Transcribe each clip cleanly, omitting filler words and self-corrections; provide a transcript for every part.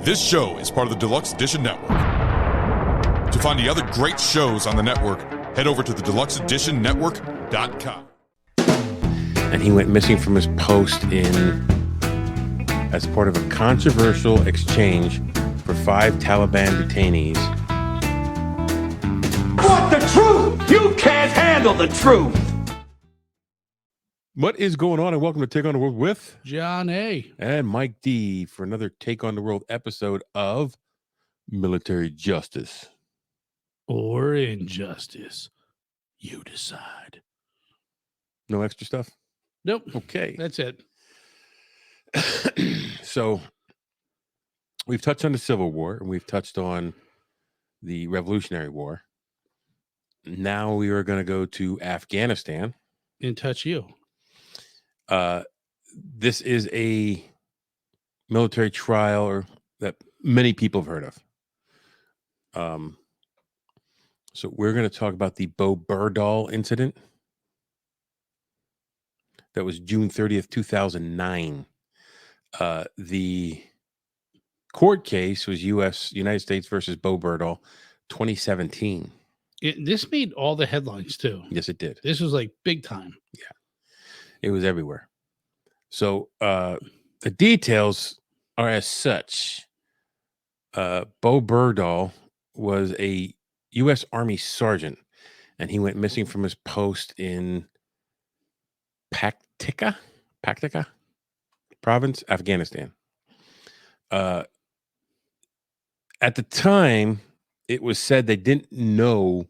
This show is part of the Deluxe Edition Network. To find the other great shows on the network, head over to the deluxeeditionnetwork.com. And he went missing from his post as part of a controversial exchange for 5 Taliban detainees. Want the truth? You can't handle the truth. What is going on? And welcome to Take on the World with John A. and Mike D for another Take on the World episode of Military Justice. Or Injustice. You decide. No extra stuff? Nope. Okay. That's it. So we've touched on the Civil War and we've touched on the Revolutionary War. Now we are going to go to Afghanistan. In touch you. This is a military trial that many people have heard of. So we're going to talk about the Bowe Bergdahl incident. That was June 30th, 2009. The court case was United States versus Bowe Bergdahl, 2017. This made all the headlines too. Yes, it did. This was like big time. Yeah. It was everywhere. So the details are as such. Bowe Bergdahl was a U.S. Army sergeant, and he went missing from his post in Paktika province, Afghanistan. At the time, it was said they didn't know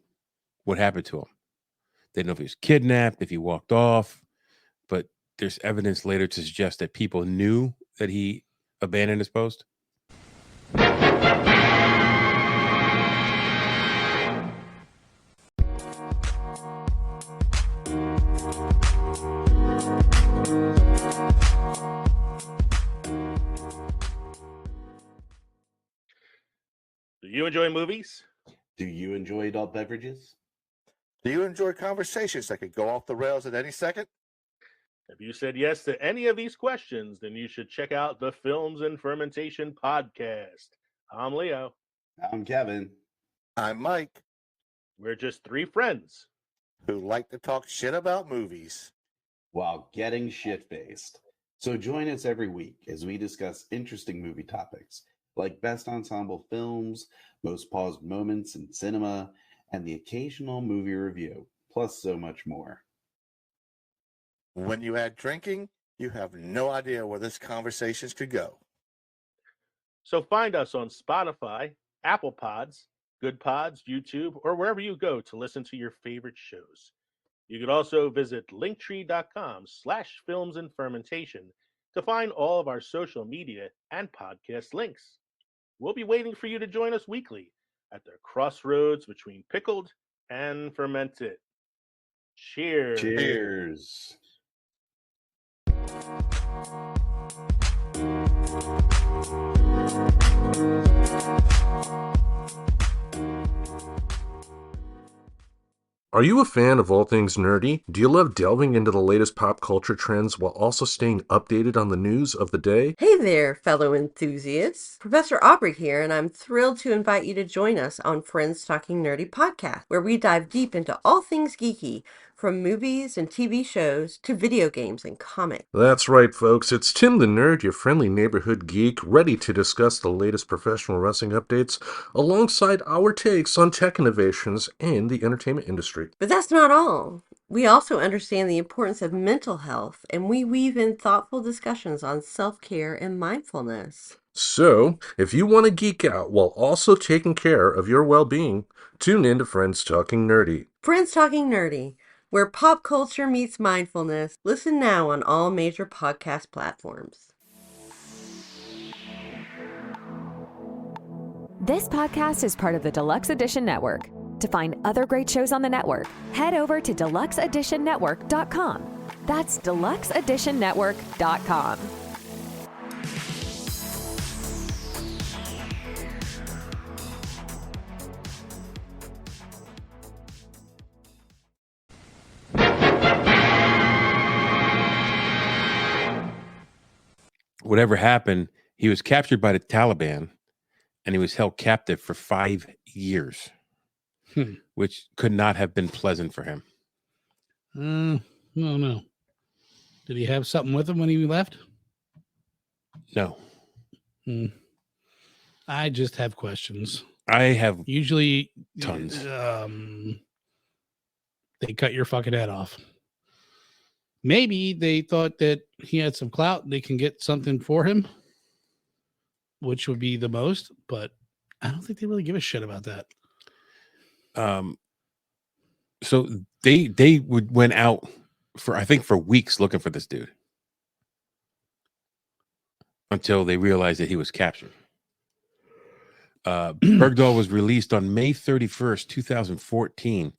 what happened to him. They didn't know if he was kidnapped, if he walked off, but there's evidence later to suggest that people knew that he abandoned his post. Do you enjoy movies? Do you enjoy adult beverages? Do you enjoy conversations that could go off the rails at any second? If you said yes to any of these questions, then you should check out the Films and Fermentation podcast. I'm Leo. I'm Kevin. I'm Mike, We're just 3 friends. who like to talk shit about movies. While getting shit-faced. So join us every week as we discuss interesting movie topics like best ensemble films, most paused moments in cinema, and the occasional movie review, plus so much more. When you add drinking, you have no idea where this conversations could go. So find us on Spotify, Apple Pods, Good Pods, YouTube, or wherever you go to listen to your favorite shows. You could also visit linktree.com/films and fermentation to find all of our social media and podcast links. We'll be waiting for you to join us weekly at the crossroads between pickled and fermented. Cheers. Cheers. Are you a fan of all things nerdy? Do you love delving into the latest pop culture trends while also staying updated on the news of the day? Hey there, fellow enthusiasts. Professor Aubrey here, and I'm thrilled to invite you to join us on Friends Talking Nerdy podcast, where we dive deep into all things geeky, from movies and TV shows to video games and comics. That's right, folks. It's Tim the Nerd, your friendly neighborhood geek, ready to discuss the latest professional wrestling updates alongside our takes on tech innovations and the entertainment industry. But that's not all. We also understand the importance of mental health, and we weave in thoughtful discussions on self-care and mindfulness. So, if you want to geek out while also taking care of your well-being, tune in to Friends Talking Nerdy. Friends Talking Nerdy, where pop culture meets mindfulness. Listen now on all major podcast platforms. This podcast is part of the Deluxe Edition Network. To find other great shows on the network, head over to deluxeeditionnetwork.com. That's deluxeeditionnetwork.com. Whatever happened, he was captured by the Taliban and he was held captive for 5 years, which could not have been pleasant for him. No. Did he have something with him when he left? No. I just have questions. I have usually tons. They cut your fucking head off. Maybe they thought that he had some clout. They can get something for him, which would be the most, but I don't think they really give a shit about that. So they went out for weeks looking for this dude until they realized that he was captured. Bergdahl was released on May 31st, 2014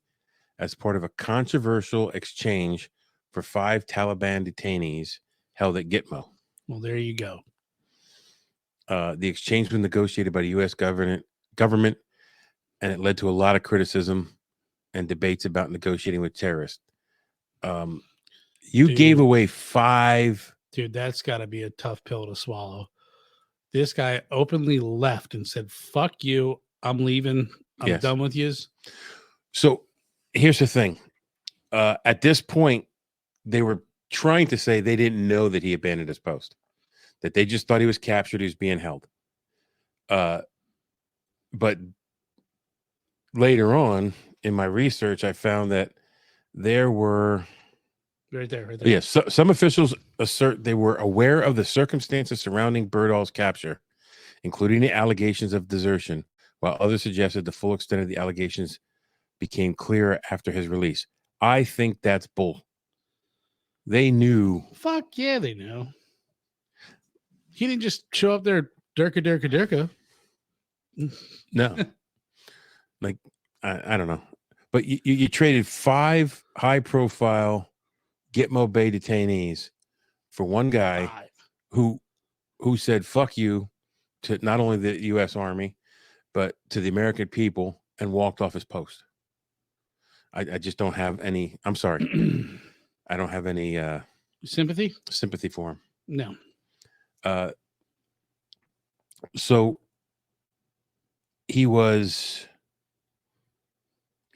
as part of a controversial exchange for 5 Taliban detainees held at Gitmo. Well, there you go. The exchange was negotiated by the U.S. government, and it led to a lot of criticism and debates about negotiating with terrorists. You gave away 5. Dude, that's got to be a tough pill to swallow. This guy openly left and said, fuck you. I'm leaving. I'm done with yous. So here's the thing. At this point, they were trying to say they didn't know that he abandoned his post, that they just thought he was captured. He was being held. But later on in my research, I found that there were... Right there. Yes, so, some officials assert they were aware of the circumstances surrounding Bergdahl's capture, including the allegations of desertion, while others suggested the full extent of the allegations became clearer after his release. I think that's bull. They knew. Fuck yeah, they knew. He didn't just show up there, durka. No. Like, I don't know. But you traded 5 high-profile Gitmo Bay detainees for one guy who said fuck you to not only the U.S. Army but to the American people and walked off his post. I just don't have any. I'm sorry. I don't have any sympathy for him. No. So he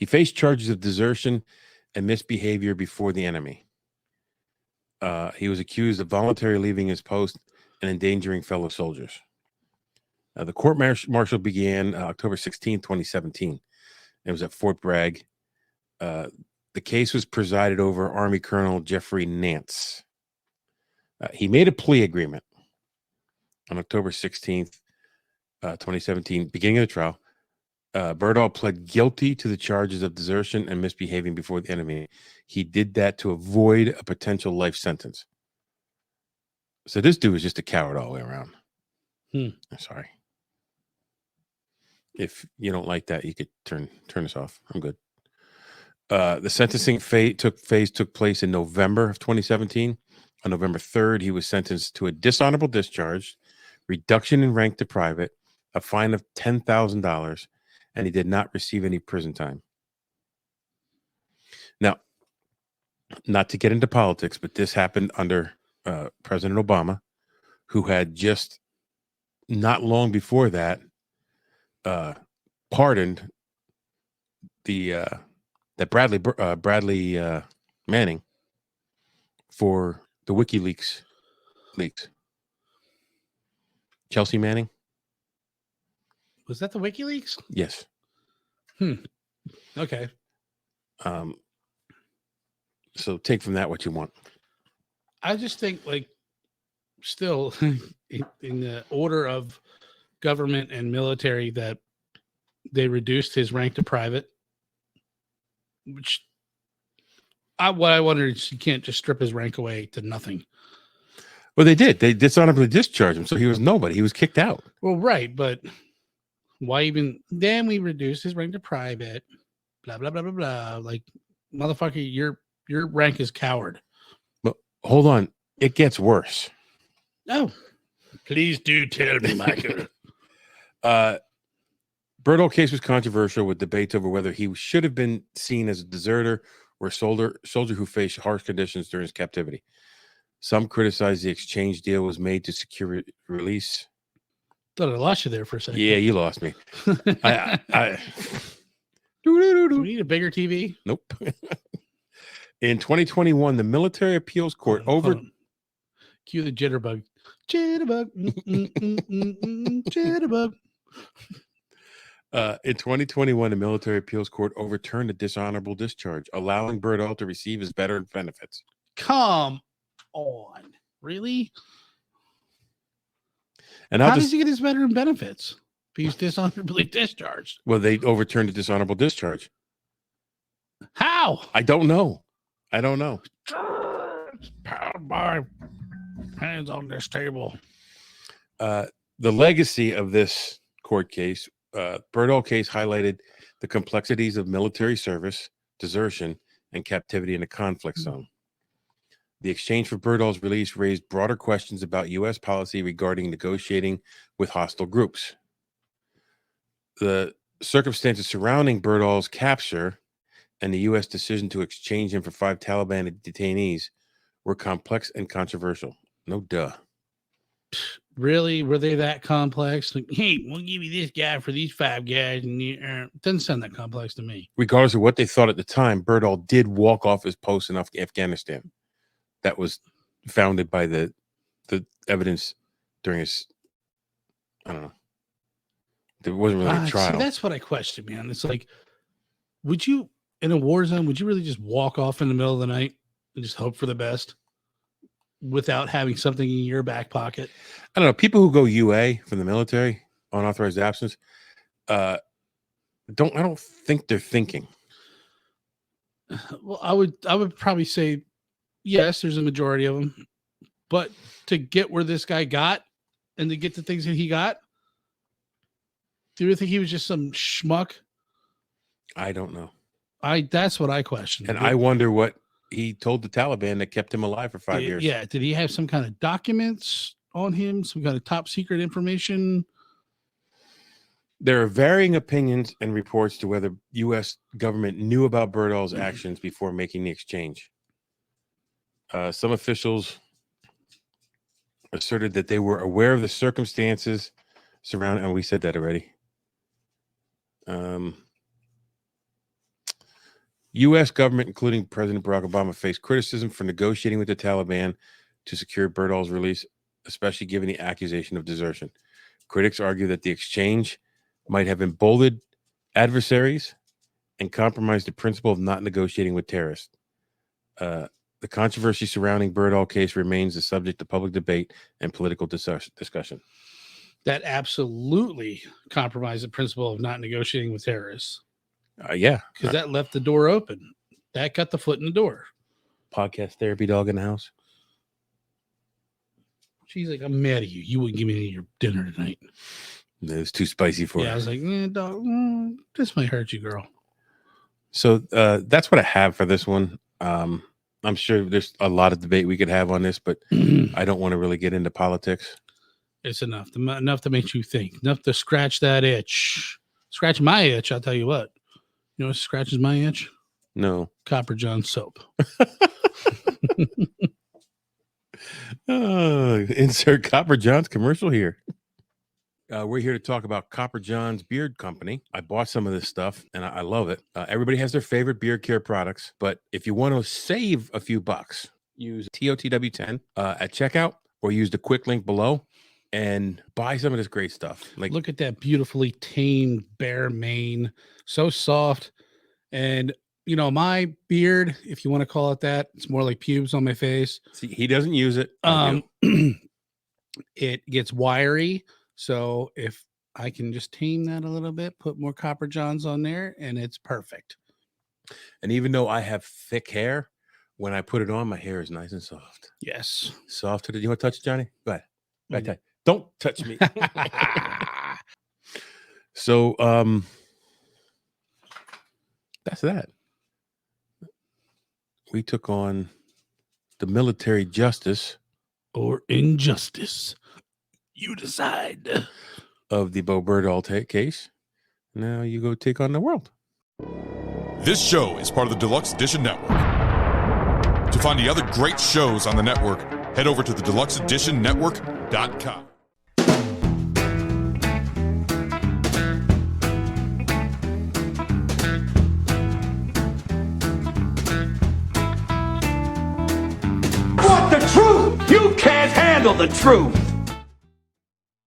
faced charges of desertion and misbehavior before the enemy. He was accused of voluntarily leaving his post and endangering fellow soldiers. The court martial began October 16, 2017. It was at Fort Bragg. The case was presided over Army Colonel Jeffrey Nance. He made a plea agreement on October 16th, 2017, beginning of the trial. Bergdahl pled guilty to the charges of desertion and misbehaving before the enemy. He did that to avoid a potential life sentence. So this dude was just a coward all the way around. I'm sorry. If you don't like that, you could turn this off. I'm good. The sentencing took place in November of 2017. On November 3rd, he was sentenced to a dishonorable discharge, reduction in rank to private, a fine of $10,000, and he did not receive any prison time. Now, not to get into politics, but this happened under President Obama, who had just not long before that pardoned that Bradley Manning for the WikiLeaks leaks. Chelsea Manning. Was that the WikiLeaks? Yes. Okay. So take from that what you want. I just think, like, still in the order of government and military, that they reduced his rank to private. Which what I wonder is you can't just strip his rank away to nothing. Well, they did. They dishonorably discharged him, so he was nobody. He was kicked out. Well, right, but why even then? We reduced his rank to private. Blah blah blah blah blah. Like, motherfucker, your rank is coward. But hold on, it gets worse. Oh, please do tell me, Michael. Bergdahl case was controversial with debates over whether he should have been seen as a deserter or a soldier who faced harsh conditions during his captivity. Some criticized the exchange deal was made to secure release. Thought I lost you there for a second. Yeah, you lost me. Do we need a bigger TV? Nope. In 2021, the Military Appeals Court Cue the jitterbug. Jitterbug. Jitterbug. In 2021, the Military Appeals Court overturned a dishonorable discharge, allowing Bergdahl to receive his veteran benefits. Come on. Really? And how does he get his veteran benefits? If he's dishonorably discharged. Well, they overturned the dishonorable discharge. How? I don't know. Pound my hands on this table. The legacy of this court case, Bergdahl case, highlighted the complexities of military service, desertion, and captivity in a conflict zone. The exchange for Bergdahl's release raised broader questions about U.S. policy regarding negotiating with hostile groups. The circumstances surrounding Bergdahl's capture and the U.S. decision to exchange him for 5 Taliban detainees were complex and controversial. No duh. Really? Were they that complex? Like, hey, we'll give you this guy for these 5 guys. And it doesn't sound that complex to me. Regardless of what they thought at the time, Bergdahl did walk off his post in Afghanistan. That was founded by the evidence during his, I don't know. There wasn't really a trial. See, that's what I question, man. It's like, would you, in a war zone, would you really just walk off in the middle of the night and just hope for the best without having something in your back pocket? I don't know. People who go UA from the military, unauthorized absence, I don't think they're thinking. Well, I would probably say yes, there's a majority of them, but to get where this guy got and to get the things that he got, do you think he was just some schmuck? I don't know. That's what I question. And I wonder what he told the Taliban that kept him alive for 5 years. Yeah. Did he have some kind of documents on him? Some kind of top secret information? There are varying opinions and reports to whether U.S. government knew about Bergdahl's actions before making the exchange. Some officials asserted that they were aware of the circumstances surrounding, and we said that already. U.S. government, including President Barack Obama, faced criticism for negotiating with the Taliban to secure Bergdahl's release, especially given the accusation of desertion. Critics argue that the exchange might have emboldened adversaries and compromised the principle of not negotiating with terrorists. The controversy surrounding Bergdahl case remains the subject of public debate and political discussion. That absolutely compromised the principle of not negotiating with terrorists. Yeah. Because that left the door open. That got the foot in the door. Podcast therapy dog in the house. She's like, I'm mad at you. You wouldn't give me any of your dinner tonight. It was too spicy for her. I was like, dog, this might hurt you, girl. So that's what I have for this one. I'm sure there's a lot of debate we could have on this, but I don't want to really get into politics. It's enough to make you think, enough to scratch that itch. Scratch my itch, I'll tell you what. You know what scratches my itch? No. Copper John soap. Insert Copper John's commercial here. We're here to talk about Copper John's Beard Company. I bought some of this stuff, and I love it. Everybody has their favorite beard care products, but if you want to save a few bucks, use TOTW 10 at checkout, or use the quick link below and buy some of this great stuff. Like, look at that beautifully tamed bear mane, so soft. And you know, my beard, if you want to call it that, it's more like pubes on my face. See, he doesn't use it. It gets wiry. So if I can just tame that a little bit, put more Copper Johns on there, and it's perfect. And even though I have thick hair, when I put it on, my hair is nice and soft. Yes. Soft to the, you want to touch it, Johnny? Go ahead. Don't touch me. So, that's that. We took on the military justice or injustice. You decide. Of the Bowe Bergdahl case. Now you go take on the world. This show is part of the Deluxe Edition Network. To find the other great shows on the network, head over to the deluxeeditionnetwork.com. handle the truth.